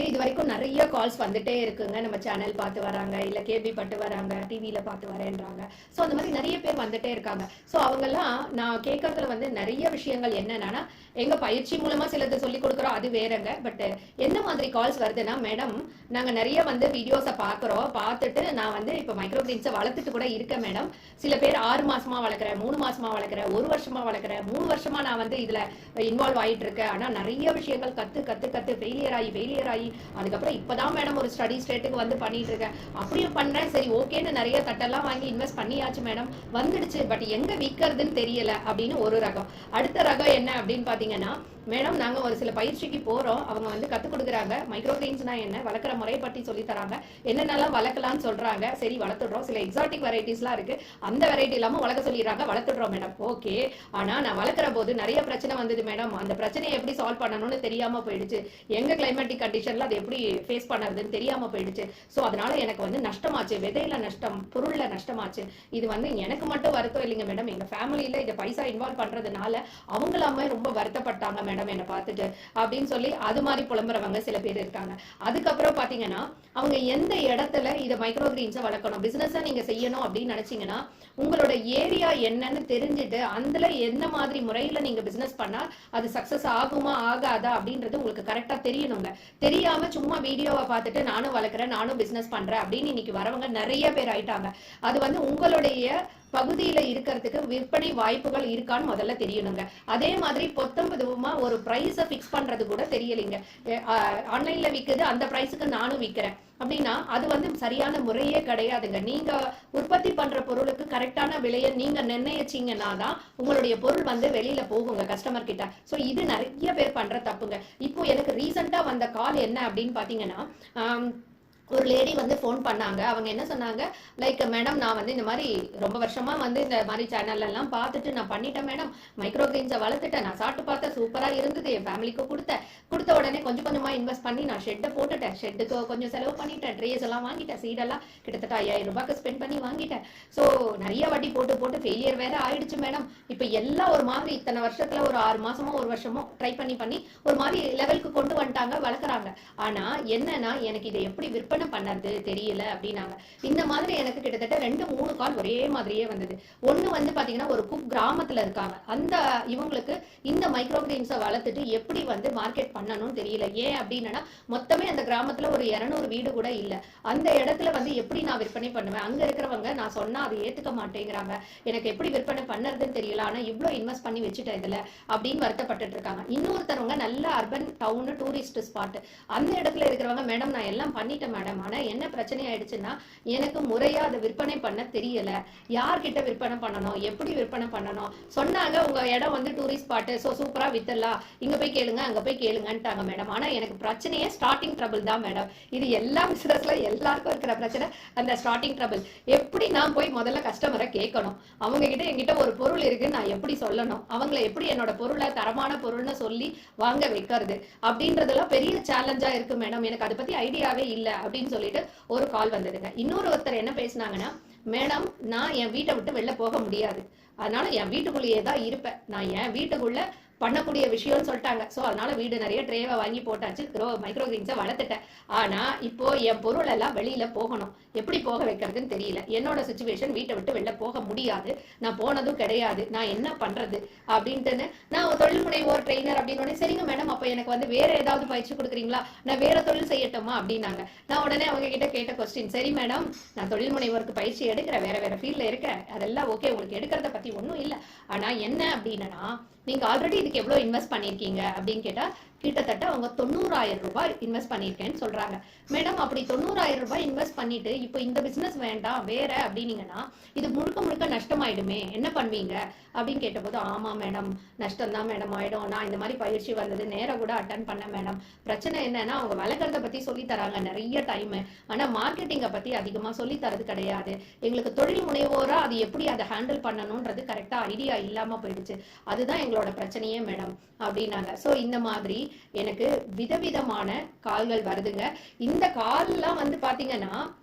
இது வரைக்கும் நிறைய கால்ஸ் வந்துட்டே இருக்குங்க. நம்ம சேனல் பார்த்து வராங்க, இல்ல கேள்விப்பட்டு வராங்க, டிவியில பார்த்து வரேன்றாங்க. ஸோ அந்த மாதிரி நிறைய பேர் வந்துட்டே இருக்காங்க. ஸோ அவங்கெல்லாம் நான் கேட்கறதுல வந்து நிறைய விஷயங்கள் என்னன்னா, எங்க பயிற்சி மூலமா சிலது சொல்லிக் கொடுக்குறோம், அது வேறங்க. பட் என்ன மாதிரி கால்ஸ் வருதுன்னா, மேடம் நாங்க நிறைய வந்து வீடியோஸை பார்க்குறோம், பார்த்துட்டு நான் வந்து இப்போ மைக்ரோ கிரீன்ஸை வளர்த்துட்டு கூட இருக்கேன் மேடம். சில பேர் 6 மாசமா வளர்க்குறேன், 3 மாசமா வளர்க்குறேன், 1 வருஷமா வளர்க்குறேன், 3 வருஷமா நான் வந்து இதுல இன்வால்வ் ஆயிட்டு இருக்கேன். ஆனா நிறைய விஷயங்கள் கத்து ஃபெயிலியர் ஆகி அதுக்கப்புறம் இப்பதான் மேடம் ஒரு ஸ்டடி ஸ்டேட்டுக்கு வந்து பண்ணிட்டு இருக்கேன். அப்படியும் பண்றேன், சரி ஓகேன்னு நிறைய தட்டெல்லாம் வாங்கி இன்வெஸ்ட் பண்ணியாச்சு மேடம், வந்துடுச்சு. பட் எங்க விற்கிறதுன்னு தெரியல அப்படின்னு ஒரு ரகம். அடுத்த ரகம் என்ன அப்படின்னு பாத்தீங்கன்னா, மேடம் நாங்க ஒரு சில பயிற்சிக்கு போறோம், அவங்க வந்து கத்துக் கொடுக்குறாங்க, மைக்ரோ கிரீன்ஸ்னா என்ன, வளர்க்குற முறை பற்றி சொல்லி தராங்க, என்னென்னலாம் வளர்க்கலாம்னு சொல்றாங்க. சரி வளர்த்துடுறோம், சில எக்ஸாட்டிக் வெரைட்டிஸ்லாம் இருக்கு, அந்த வெரைட்டி இல்லாம வளர்க்க சொல்லிடுறாங்க, வளர்த்துடுறோம் மேடம். ஓகே, ஆனா நான் வளர்க்குற போது நிறைய பிரச்சனை வந்தது மேடம். அந்த பிரச்சனையை எப்படி சால்வ் பண்ணணும்னு தெரியாம போயிடுச்சு, எங்க கிளைமேட்டிக் கண்டிஷன்ல அது எப்படி ஃபேஸ் பண்ணுறதுன்னு தெரியாம போயிடுச்சு. ஸோ அதனால எனக்கு வந்து நஷ்டமாச்சு, விதையில நஷ்டம், பொருள்ல நஷ்டமாச்சு. இது வந்து எனக்கு மட்டும் வருத்தம் இல்லைங்க மேடம், எங்க ஃபேமிலியில இதை பைசா இன்வால்வ் பண்றதுனால அவங்களாமே ரொம்ப வருத்தப்பட்டாங்க மேடம் என்னை பார்த்துட்டு அப்படின்னு சொல்லி அது மாதிரி புலம்புறவங்க சில பேர் இருக்காங்க. அதுக்கப்புறம் பாத்தீங்கன்னா, அவங்க எந்த இடத்துல இதை மைக்ரோ கிரீன்ஸை வளர்க்கணும், பிசினஸா நீங்க செய்யணும் அப்படின்னு நினைச்சீங்கன்னா, உங்களோட ஏரியா என்னன்னு தெரிஞ்சுட்டு அதுல என்ன மாதிரி முறையில நீங்க பிசினஸ் பண்ணா அது சக்சஸ் ஆகுமா ஆகாதா அப்படின்றது உங்களுக்கு கரெக்டா தெரியணுங்க. தெரியாம சும்மா வீடியோவை பார்த்துட்டு நானும் வளர்க்குறேன், நானும் பிசினஸ் பண்றேன் அப்படின்னு இன்னைக்கு வரவங்க நிறைய பேர் ஆயிட்டாங்க. அது வந்து உங்களுடைய பகுதியில இருக்கிறதுக்கு விற்பனை வாய்ப்புகள் இருக்கான்னு முதல்ல தெரியணுங்க. அதே மாதிரி பொத்தம்பதுமா ஒரு பிரைஸை பிக்ஸ் பண்றது கூட தெரியலைங்க. ஆன்லைன்ல விற்குது, அந்த பிரைஸுக்கு நானும் விற்கிறேன் அப்படின்னா அது வந்து சரியான முறையே கிடையாதுங்க. நீங்க உற்பத்தி பண்ற பொருளுக்கு கரெக்டான விலையை நீங்க நிர்ணயிச்சீங்கன்னா தான் உங்களுடைய பொருள் வந்து வெளியில போகுங்க கஸ்டமர் கிட்ட. ஸோ இது நிறைய பேர் பண்ற தப்புங்க. இப்போ எனக்கு ரீசெண்டா வந்த கால் என்ன அப்படின்னு பாத்தீங்கன்னா, ஒரு லேடி வந்து ஃபோன் பண்ணாங்க. அவங்க என்ன சொன்னாங்க, லைக் மேடம் நான் வந்து இந்த மாதிரி ரொம்ப வருஷமா வந்து இந்த மாதிரி சேனல்ல எல்லாம் பார்த்துட்டு நான் பண்ணிட்டேன் மேடம், மைக்ரோ கிரீன்ஸை வளர்த்துட்டேன், நான் சாப்பிட்டு பார்த்தேன், சூப்பரா இருந்தது, என் ஃபேமிலிக்கு கொடுத்த உடனே கொஞ்சம் கொஞ்சமா இன்வெஸ்ட் பண்ணி நான் ஷெட்டை போட்டுட்டேன், ஷெட்டுக்கு கொஞ்சம் செலவு பண்ணிட்டேன், ட்ரேஸ் எல்லாம் வாங்கிட்டேன், சீடெல்லாம் கிட்டத்தட்ட 5000 ரூபாய்க்கு ஸ்பெண்ட் பண்ணி வாங்கிட்டேன். ஸோ நிறைய வட்டி போட்டு ஃபெயிலியர் வேற ஆயிடுச்சு மேடம். இப்போ எல்லாம் ஒரு மாதிரி இத்தனை வருஷத்துல ஒரு 6 மாசமோ 1 வருஷமோ ட்ரை பண்ணி ஒரு மாதிரி லெவலுக்கு கொண்டு வந்துட்டாங்க, வளர்க்குறாங்க. ஆனா என்னன்னா எனக்கு இதை எப்படி விற்பனை பண்ணறது தெரியல அப்படின்னாங்க. இந்த மாதிரி எனக்கு கிட்டத்தட்ட 2-3 கால் ஒரே மாதிரியே வந்தது. ஒண்ணு வந்து பாத்தீங்கன்னா ஒரு கிராமத்துல இருக்காங்க, அந்த இவங்களுக்கு இந்த மைக்ரோ கிரீன்ஸை வளர்த்துட்டு எப்படி வந்து மார்க்கெட் பண்ணணும்னு தெரியல. ஏன் அப்படின்னா மொத்தமே அந்த கிராமத்துல ஒரு 200 வீடு கூட இல்ல. அந்த இடத்துல வந்து எப்படி நான் விற்பனை பண்ணுவேன், அங்க இருக்கிறவங்க நான் சொன்னா அதை ஏத்துக்க மாட்டேங்கிறாங்க, எனக்கு எப்படி விற்பனை பண்ணறதுன்னு தெரியல, ஆனா இவ்வளவு இன்வெஸ்ட் பண்ணி வச்சுட்டேன் இதுல அப்படின்னு வருத்தப்பட்டு இருக்காங்க. இன்னொருத்தரவங்க நல்ல அர்பன் டவுன் டூரிஸ்ட் ஸ்பாட், அந்த இடத்துல இருக்கிறவங்க மேடம் நான் எல்லாம் பண்ணிட்டேன் மேடம், ஆனா என்ன பிரச்சனை ஆயிடுச்சுன்னா எனக்கு முறையா அதை விற்பனை பண்ண தெரியல, யார்கிட்ட விற்பனை பண்ணணும், எப்படி விற்பனை பண்ணணும் சொன்னாங்க. உங்க இடம் வந்து டூரிஸ்ட் ஸ்பாட், சோ சூப்பரா வித்தலாம், இங்க போய் கேளுங்க அங்க போய் கேளுங்கன்ட்டாங்க மேடம். ஆனா எனக்கு பிரச்சனையே ஸ்டார்டிங் ட்ரபிள் தான் மேடம். இது எல்லா பிசினஸ்ல எல்லாருக்கும் இருக்கிற பிரச்சனை, அந்த ஸ்டார்டிங் ட்ரபிள். எப்படி நான் போய் முதல்ல கஸ்டமரை கேட்கணும், அவங்க கிட்ட என்கிட்ட ஒரு பொருள் இருக்கு நான் எப்படி சொல்லணும், அவங்கள எப்படி என்னோட பொருளை தரமான பொருள்னு சொல்லி வாங்க வைக்கிறது அப்படின்றதெல்லாம் பெரிய சேலஞ்சா இருக்கு மேடம், எனக்கு அதை பத்தி ஐடியாவே இல்லை அப்படின்னு சொல்லிட்டு ஒரு கால் வந்ததுங்க. ஒருத்தர் என்ன பேசினாங்கன்னா, மேடம் நான் என் வீட்டை விட்டு வெளில போக முடியாது, அதனால என் வீட்டுக்குள்ளேயே தான் இருப்பேன், நான் என் வீட்டுக்குள்ள பண்ணக்கூடிய விஷயம்னு சொல்லிட்டாங்க. ஸோ அதனால வீடு நிறைய ட்ரேவை வாங்கி போட்டாச்சு, மைக்ரோ கிரீன்ஸை வளர்த்துட்டேன். ஆனா இப்போ என் பொருள் எல்லாம் வெளியில போகணும், எப்படி போக வைக்கிறதுன்னு தெரியல, என்னோட சுச்சுவேஷன் வீட்டை விட்டு வெளில போக முடியாது, நான் போனதும் கிடையாது, நான் என்ன பண்றது அப்படின்ட்டு நான் தொழில் முனைவோர் ட்ரெயினர் அப்படின்னு. சரிங்க மேடம், அப்ப எனக்கு வந்து வேற ஏதாவது பயிற்சி கொடுக்குறீங்களா, நான் வேற தொழில் செய்யட்டுமா அப்படின்னாங்க. நான் உடனே அவங்க கிட்ட கேட்ட கொஸ்டின், சரி மேடம் நான் தொழில் முனைவோருக்கு பயிற்சி எடுக்கிறேன், வேற ஃபீல்ட்ல இருக்கேன், அதெல்லாம் ஓகே, உங்களுக்கு எடுக்கிறத பத்தி ஒன்றும் இல்லை, ஆனா என்ன அப்படின்னா நீங்க ஆல்ரெடி இதுக்கு எவ்வளவு இன்வெஸ்ட் பண்ணிருக்கீங்க அப்படின்னு கேட்டா கிட்டத்தட்ட அவங்க 90,000 ரூபாய் இன்வெஸ்ட் பண்ணிருக்கேன்னு சொல்றாங்க. மேடம் அப்படி 90,000 ரூபாய் இன்வெஸ்ட் பண்ணிட்டு இப்போ இந்த பிசினஸ் வேண்டாம் வேற அப்படின்னீங்கன்னா இது முழுக்க நஷ்டமாயிடுமே, என்ன பண்ணுவீங்க அப்படின்னு கேட்டபோது, ஆமா மேடம் நஷ்டம் தான் மேடம் ஆயிடும், நான் இந்த மாதிரி பயிற்சி வந்தது நேரம் கூட அட்டன் பண்ண மேடம். பிரச்சனை என்னன்னா அவங்க வளர்க்கறத பத்தி சொல்லி தராங்க நிறைய டைம், ஆனா மார்க்கெட்டிங்கை பத்தி அதிகமா சொல்லி தரது கிடையாது. எங்களுக்கு தொழில் முனைவோரா அது எப்படி அதை ஹேண்டில் பண்ணணும்ன்றது கரெக்டா ஐடியா இல்லாம போயிடுச்சு, அதுதான் எங்களோட பிரச்சனையே மேடம் அப்படின்னாங்க. ஸோ இந்த மாதிரி எனக்கு விதவிதமான கால்கள் வருதுங்க. இந்த கால்லாம் வந்து பாத்தீங்கன்னா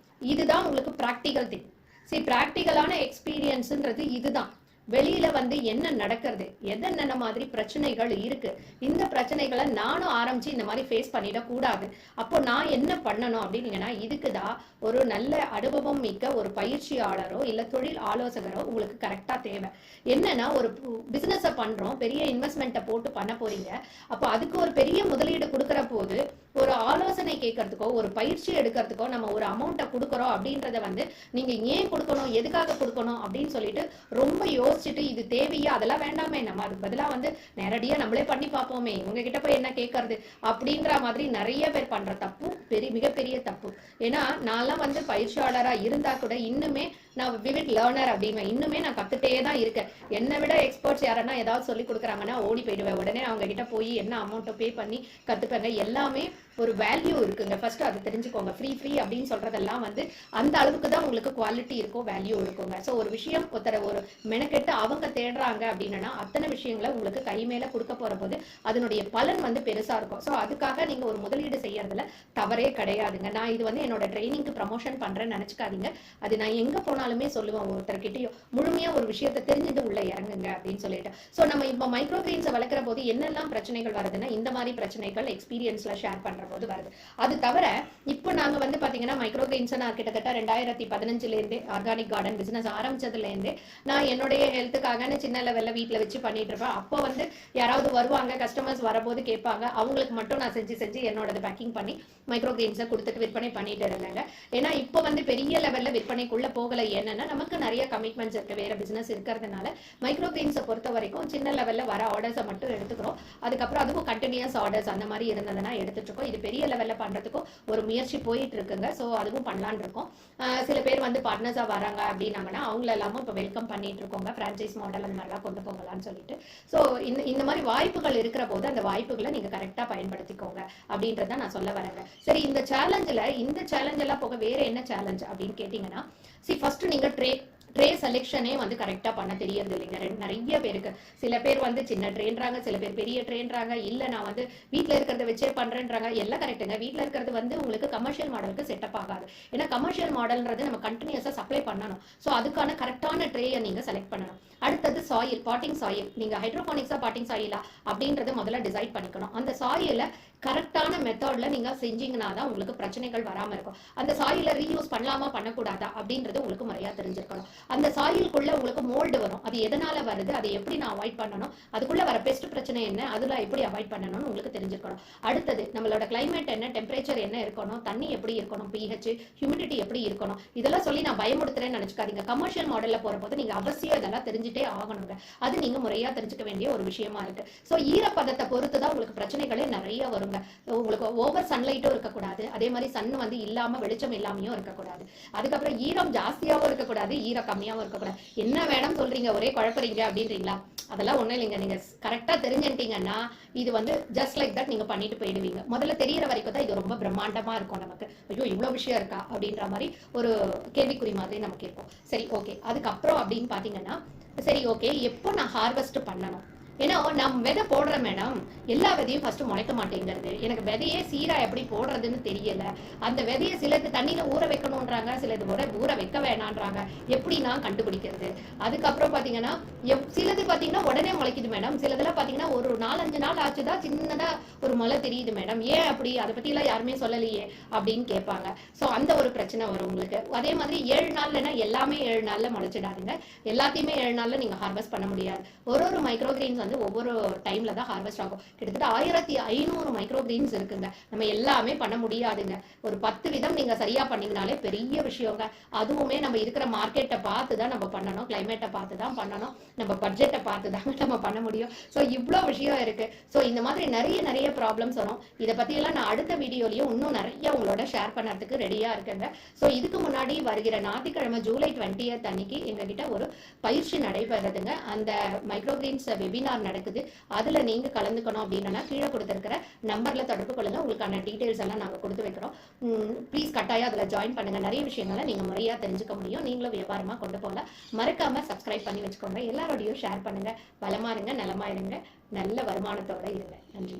இதுதான் உங்களுக்கு பிராக்டிகல் திங். சரி, பிராக்டிகலான எக்ஸ்பீரியன்ஸ்ன்றது இதுதான். வெளியில வந்து என்ன நடக்கிறது, எதென்ன மாதிரி பிரச்சனைகள் இருக்கு, இந்த பிரச்சனைகளை நானும் ஆரம்பிச்சு இந்த மாதிரி ஃபேஸ் பண்ணிடக்கூடாது. அப்போ நான் என்ன பண்ணணும் அப்படின்னீங்கன்னா, இதுக்குதான் ஒரு நல்ல அனுபவம் மிக்க ஒரு பயிற்சியாளரோ இல்ல தொழில் ஆலோசகரோ உங்களுக்கு கரெக்டா தேவை. என்னன்னா, ஒரு பிசினஸ பண்றோம், பெரிய இன்வெஸ்ட்மெண்ட்டை போட்டு பண்ண போறீங்க. அப்போ அதுக்கு ஒரு பெரிய முதலீடு கொடுக்கற போது ஒரு ஆலோசனை கேட்கறதுக்கோ ஒரு பயிற்சி எடுக்கிறதுக்கோ நம்ம ஒரு அமௌண்ட்டை கொடுக்குறோம் அப்படின்றத வந்து நீங்க ஏன் கொடுக்கணும், எதுக்காக கொடுக்கணும் அப்படின்னு சொல்லிட்டு ரொம்ப யோசிச்சுட்டு இது தேவையா, அதெல்லாம் வேண்டாமே, நம்ம அதுக்கு பதிலா வந்து நேரடியா நம்மளே பண்ணி பார்ப்போமே, உங்ககிட்ட போய் என்ன கேட்கறது அப்படின்ற மாதிரி நிறைய பேர் பண்ற தப்பு மிகப்பெரிய தப்பு. ஏன்னா நான்லாம் வந்து பயிற்சியாளரா இருந்தா கூட இன்னுமே நான் விவிட் லேர்னர் அப்படிமே இன்னுமே நான் கத்துட்டே தான் இருக்கேன். என்னை விட எக்ஸ்பர்ட்ஸ் யாரன்னா ஏதாவது சொல்லி கொடுக்குறாங்கன்னா ஓடி போயிடுவேன். உடனே அவங்க கிட்ட போய் என்ன அமௌண்ட்டை பே பண்ணி கத்துப்பேங்க. எல்லாமே ஒரு வேல்யூ இருக்குங்க. ஃபர்ஸ்ட் அதை தெரிஞ்சுக்கோங்க. ஃப்ரீ அப்படின்னு சொல்றதெல்லாம் வந்து அந்த அளவுக்கு தான் உங்களுக்கு குவாலிட்டி இருக்கும், வேல்யூ இருக்குங்க. ஸோ ஒரு விஷயம் ஒரு மெனக்கெட்டு அவங்க தேடுறாங்க அப்படின்னா அத்தனை விஷயங்களை உங்களுக்கு கை மேல கொடுக்க போற போது அதனுடைய பலன் வந்து பெருசா இருக்கும். ஸோ அதுக்காக நீங்க ஒரு முதலீடு செய்யறதுல தவறே கிடையாதுங்க. நான் இது வந்து என்னோட ட்ரைனிங்க்கு ப்ரமோஷன் பண்றேன்னு நினைச்சுக்காதீங்க. அது நான் எங்க போனாலுமே சொல்லுவேன், ஒருத்தர்கிட்டயும் முழுமையா ஒரு விஷயத்தை தெரிஞ்சுட்டு உள்ள இறங்குங்க அப்படின்னு சொல்லிட்டு. ஸோ நம்ம இப்போ மைக்ரோ கிரெயின்ஸை வளர்க்குற போது என்னெல்லாம் பிரச்சனைகள் வருதுன்னா இந்த மாதிரி பிரச்சனைகள் எக்ஸ்பீரியன்ஸ்ல ஷேர் பண்ற போது வருது. அது தவிர இப்போ நாங்க வந்து பாத்தீங்கன்னா மைக்ரோ கிரெயின்ஸ் நான் கிட்டத்தட்ட 2015 இருந்தே ஆர்கானிக் கார்டன் பிசினஸ் ஆரம்பிச்சதுல இருந்தே நான் என்னுடைய ஹெல்த்துக்காக சின்ன லெவல்ல வீட்டுல வச்சு பண்ணிட்டு இருப்பேன். அப்போ வந்து யாராவது வருவாங்க, கஸ்டமர்ஸ் வரபோது கேட்பாங்க, அவங்களுக்கு மட்டும் நான் செஞ்சு என்னோட பேக்கிங் பண்ணி மைக்ரோ கிரெயின்ஸை கொடுத்துட்டு விற்பனை பண்ணிட்டு இருந்தேங்க. ஏன்னா இப்போ வந்து பெரிய லெவல்ல விற்பனைக்குள்ள போகல. என்னன்னா நமக்கு நிறைய கமிட்மெண்ட்ஸ் இருக்கு, வேற பிசினஸ் இருக்கிறதுனால மைக்ரோ கிரெயின்ஸை பொறுத்த வரைக்கும் சின்ன லெவல்ல வர ஆர்டர்ஸை மட்டும் எடுத்துக்கிறோம். அதுக்கப்புறம் அதுவும் கண்டினியூஸ் ஆர்டர்ஸ் அந்த மாதிரி இருந்ததுன்னா எடுத்துட்டு இருக்கோம். இது பெரிய லெவல்ல பண்றதுக்கும் ஒரு முயற்சி போயிட்டு இருக்குங்க. ஸோ அதுவும் பண்ணலான் இருக்கோம். சில பேர் வந்து பார்ட்னர்ஸா வராங்க அப்படின்னாங்கன்னா அவங்கள எல்லாமும் இப்போ வெல்கம் பண்ணிட்டு இருக்கோங்க. பிரான்சைஸ் மாடல் அந்த மாதிரிலாம் கொண்டு போகலான்னு சொல்லிட்டு. ஸோ இந்த மாதிரி வாய்ப்புகள் இருக்கிற போது அந்த வாய்ப்புகளை நீங்க கரெக்டா பயன்படுத்திக்கோங்க அப்படின்றத நான் சொல்ல வரேங்க. சரி, இந்த சேலஞ்ச் எல்லாம் போக வேற என்ன சேலஞ்ச் அப்படின்னு கேட்டீங்கன்னா, ஃபர்ஸ்ட் நீங்க ட்ரே செலெக்ஷனே வந்து கரெக்டா பண்ண தெரியறது இல்லைங்க நிறைய பேருக்கு. சில பேர் வந்து சின்ன ட்ரெயின்றாங்க, சில பேர் பெரிய ட்ரெயின்றாங்க, இல்ல நான் வந்து வீட்டுல இருக்கிறத வச்சே பண்றேன்றாங்க. எல்லாம் கரெக்டுங்க. வீட்டுல இருக்கிறது வந்து உங்களுக்கு கமர்ஷியல் மாடலுக்கு செட்டப் ஆகாது. ஏன்னா கமர்ஷியல் மாடல்ன்றது நம்ம கண்டினியூஸா சப்ளை பண்ணணும். ஸோ அதுக்கான கரெக்டான ட்ரேயை நீங்க செலக்ட் பண்ணணும். அடுத்தது சாயில், பாட்டிங் சாயில். நீங்க ஹைட்ரோபானிக்ஸா பாட்டிங் சாயிலா அப்படின்றத முதல்ல டிசைட் பண்ணிக்கணும். அந்த சாயில கரெக்டான மெத்தட்ல நீங்க செஞ்சீங்கன்னா தான் உங்களுக்கு பிரச்சனைகள் வராம இருக்கும். அந்த சாயில ரீயூஸ் பண்ணலாமா பண்ணக்கூடாதா அப்படின்றது உங்களுக்கு முறையா தெரிஞ்சிருக்கணும். அந்த சாயிலுக்குள்ள உங்களுக்கு மோல்டு வரும், அது எதனால வருது, அதை எப்படி நான் அவாய்ட் பண்ணணும், அதுக்குள்ள வர பெஸ்ட் பிரச்சனை என்ன, அதுல எப்படி அவாய்ட் பண்ணணும்னு உங்களுக்கு தெரிஞ்சிருக்கணும். அடுத்தது நம்மளோட கிளைமேட் என்ன, டெம்பரேச்சர் என்ன இருக்கணும், தண்ணி எப்படி இருக்கணும், பிஹெச், ஹியூமிடிட்டி எப்படி இருக்கணும், இதெல்லாம் சொல்லி நான் பயமுடுத்துறேன்னு நினைச்சுக்காதீங்க. கமர்ஷியல் மாடல்ல போற போது நீங்க அவசியம் இதெல்லாம் தெரிஞ்சுட்டே ஆகணுங்க. அது நீங்க முறையா தெரிஞ்சுக்க வேண்டிய ஒரு விஷயமா இருக்கு. ஸோ ஈரப்பதத்தை பொறுத்துதான் உங்களுக்கு பிரச்சனைகளே நிறைய வருங்க. உங்களுக்கு ஓவர் சன்லைட்டும் இருக்கக்கூடாது, அதே மாதிரி சன் வந்து இல்லாம வெளிச்சம் இல்லாமையும் இருக்கக்கூடாது. அதுக்கப்புறம் ஈரம் ஜாஸ்தியாவும் இருக்கக்கூடாது, ஈரம் கம்மியாவும் இருக்கக்கூடாது. என்ன வேணும் சொல்றீங்க, ஒரே குழப்பறீங்க அப்படின்றீங்களா? அதெல்லாம் ஒண்ணும் இல்லைங்க. நீங்க கரெக்டா தெரிஞ்சுட்டீங்கன்னா இது வந்து ஜஸ்ட் லைக் தட் நீங்க பண்ணிட்டு போயிடுவீங்க. முதல்ல தெரியற வரைக்கும் தான் இது ரொம்ப பிரம்மாண்டமா இருக்கும். நமக்கு ஐயோ இவ்வளவு விஷயம் இருக்கா அப்படின்ற மாதிரி ஒரு கேள்விக்குறி மாதிரி நமக்கு இருக்கும். சரி, ஓகே. அதுக்கப்புறம் அப்படின்னு பாத்தீங்கன்னா, சரி ஓகே, எப்போ நான் ஹார்வெஸ்ட் பண்ணணும்? ஏன்னா நம்ம விதை போடுற மேடம், எல்லா விதையும் ஃபர்ஸ்ட் முளைக்க மாட்டேங்கிறது. எனக்கு விதையே சீரா எப்படி போடுறதுன்னு தெரியல. அந்த விதையை சிலது தண்ணியில ஊற வைக்கணும்ன்றாங்க, சிலது ஊற வைக்க வேணான்றாங்க. எப்படி நான் கண்டுபிடிக்கிறது? அதுக்கப்புறம் பாத்தீங்கன்னா சிலது பாத்தீங்கன்னா உடனே முளைக்குது மேடம், சிலதுல பாத்தீங்கன்னா ஒரு 4-5 நாள் ஆச்சுதான் சின்னதா ஒரு முளை தெரியுது மேடம். ஏன் அப்படி? அதை பத்தி எல்லாம் யாருமே சொல்லலையே அப்படின்னு கேட்பாங்க. சோ அந்த ஒரு பிரச்சனை வரும் உங்களுக்கு. அதே மாதிரி 7 நாள்லன்னா எல்லாமே 7 நாள்ல முளைச்சிடாதுங்க. எல்லாத்தையுமே 7 நாள்ல நீங்க ஹார்வெஸ்ட் பண்ண முடியாது. ஒரு மைக்ரோ கிரெயின்ஸ் ஒவ்வொரு டைம்ல தான் ஹார்வெஸ்ட் ஆகும். கிட்டத்தட்ட 1500 மைக்ரோ கிரெயின்ஸ் இருக்குங்க. நம்ம எல்லாமே பண்ண முடியாதுங்க. ஒரு 10 விதம் நீங்க சரியா பண்ணீங்கனாலே பெரிய விஷயங்க. அதுவுமே நம்ம இருக்கிற மார்க்கெட்டை பார்த்து தான் நம்ம பண்ணணும், கிளைமேட்டை பார்த்து தான் பண்ணணும், நம்ம பட்ஜெட்டை பார்த்து தான் நம்ம பண்ண முடியும். ஸோ இவ்வளோ விஷயம் இருக்கு. ஸோ இந்த மாதிரி நிறைய ப்ராப்ளம்ஸ் வரும். இதை பத்தி எல்லாம் நான் அடுத்த வீடியோலயும் இன்னும் நிறைய உங்களோட ஷேர் பண்ணறதுக்கு ரெடியா இருக்கேங்க. ஸோ இதுக்கு முன்னாடி வருகிற ஞாயிற்றுக்கிழமை ஜூலை 20 அன்னைக்கு எங்ககிட்ட ஒரு பயிற்சி நடைபெறதுங்க. அந்த மைக்ரோ கிரெயின்ஸ் வெபினார் நடக்குது. அதுல நீங்க கலந்துக்கணும் அப்படின்னா கீழே கொடுத்திருக்கிற நம்பர்ல தொடர்பு கொள்ளுங்க. உங்களுக்கான டீடைல்ஸ் எல்லாம் நாங்க கொடுத்து வைக்கிறோம். ப்ளீஸ் கட்டாயம் அதுல ஜாயின் பண்ணுங்க. நிறைய விஷயங்களை நீங்க முறையா தெரிஞ்சுக்க முடியும். நீங்களும் வியாபாரமா கொண்டு போகலாம். மறக்காம சப்ஸ்கிரைப் பண்ணி வச்சுக்கோங்க. எல்லாரோடையும் ஷேர் பண்ணுங்க. பலமா இருங்க, நலமா இருங்க, நல்ல வருமானத்தோட இருங்க. நன்றி.